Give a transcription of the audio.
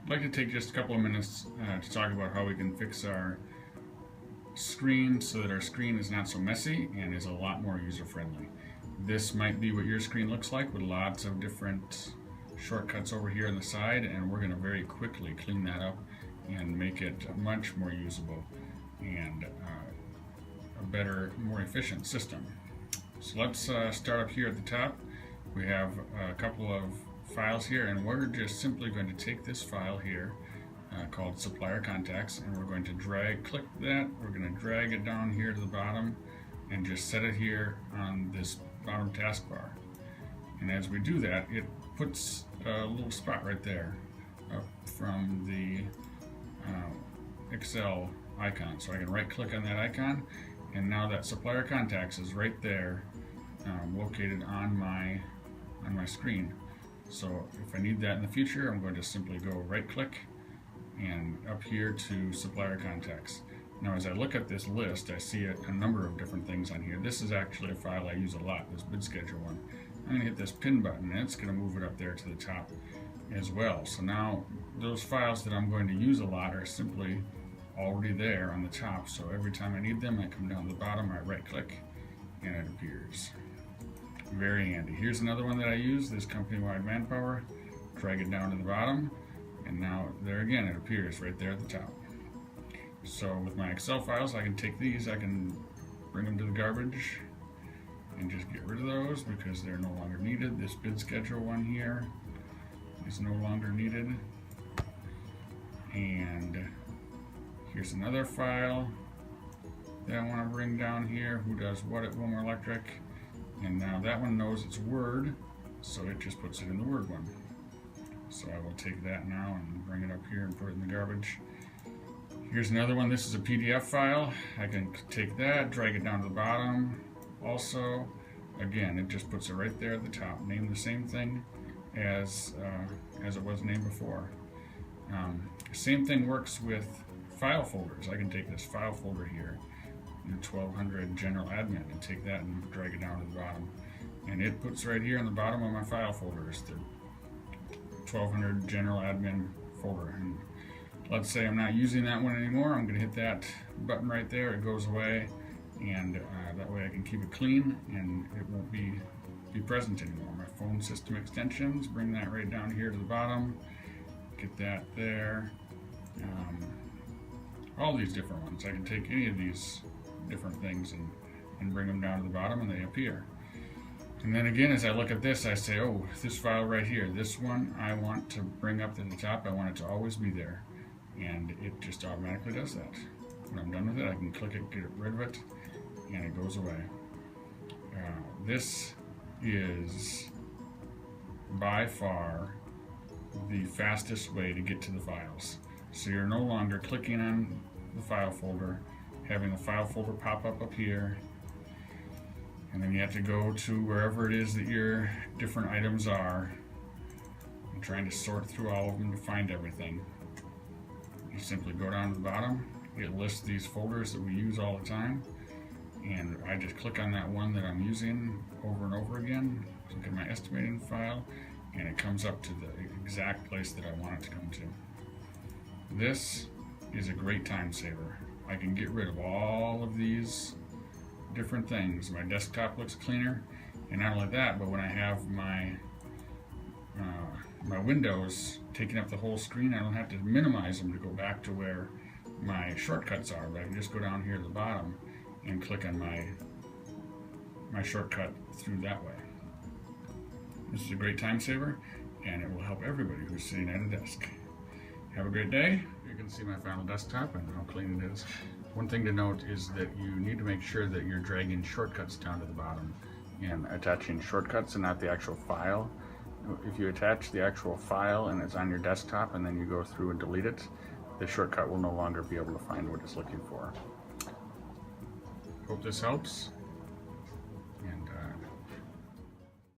I'd like to take just a couple of minutes to talk about how we can fix our screen so that our screen is not so messy and is a lot more user-friendly. This might be what your screen looks like with lots of different shortcuts over here on the side, and we're going to very quickly clean that up and make it much more usable and a better, more efficient system. So let's start up here at the top. We have a couple of files here, and we're just simply going to take this file here called supplier contacts, and we're going to click that, we're going to drag it down here to the bottom and just set it here on this bottom taskbar. And as we do that, it puts a little spot right there up from the Excel icon. So I can right click on that icon, and now that supplier contacts is right there located on my screen. So if I need that in the future, I'm going to simply go right click and up here to supplier contacts. Now as I look at this list, I see a number of different things on here. This is actually a file I use a lot, this bid schedule one. I'm going to hit this pin button, and it's going to move it up there to the top as well. So now those files that I'm going to use a lot are simply already there on the top. So every time I need them, I come down to the bottom, I right click, and it appears. Very handy. Here's another one that I use, this company-wide manpower. Drag it down to the bottom, and now there again it appears right there at the top. So with my Excel files, I can take these, I can bring them to the garbage and just get rid of those because they're no longer needed. This bid schedule one here is no longer needed. And here's another file that I want to bring down here, who does what at Wilmer Electric. And now that one knows it's Word, so it just puts it in the Word one. So I will take that now and bring it up here and put it in the garbage. Here's another one. This is a PDF file. I can take that, drag it down to the bottom. Also, again, it just puts it right there at the top. Name the same thing as it was named before. Same thing works with file folders. I can take this file folder here, 1200 general admin, and take that and drag it down to the bottom. And it puts right here on the bottom of my file folders the 1200 general admin folder. And let's say I'm not using that one anymore, I'm going to hit that button right there, it goes away, and that way I can keep it clean and it won't be present anymore. My phone system extensions, bring that right down here to the bottom, get that there. All these different ones, I can take any of these different things and bring them down to the bottom, and they appear. And then again, as I look at this, I say, oh, this file right here, this one I want to bring up to the top, I want it to always be there. And it just automatically does that. When I'm done with it, I can click it, get rid of it, and it goes away. This is by far the fastest way to get to the files. So you're no longer clicking on the file folder, having the file folder pop up here, and then you have to go to wherever it is that your different items are and trying to sort through all of them to find everything. You simply go down to the bottom, it lists these folders that we use all the time, and I just click on that one that I'm using over and over again, click on my estimating file, and it comes up to the exact place that I want it to come to. This is a great time saver. I can get rid of all of these different things. My desktop looks cleaner, and not only that, but when I have my windows taking up the whole screen, I don't have to minimize them to go back to where my shortcuts are, but I can just go down here to the bottom and click on my shortcut through that way. This is a great time saver, and it will help everybody who's sitting at a desk. Have a great day. You can see my final desktop and how clean it is. One thing to note is that you need to make sure that you're dragging shortcuts down to the bottom and attaching shortcuts and not the actual file. If you attach the actual file and it's on your desktop and then you go through and delete it, the shortcut will no longer be able to find what it's looking for. Hope this helps.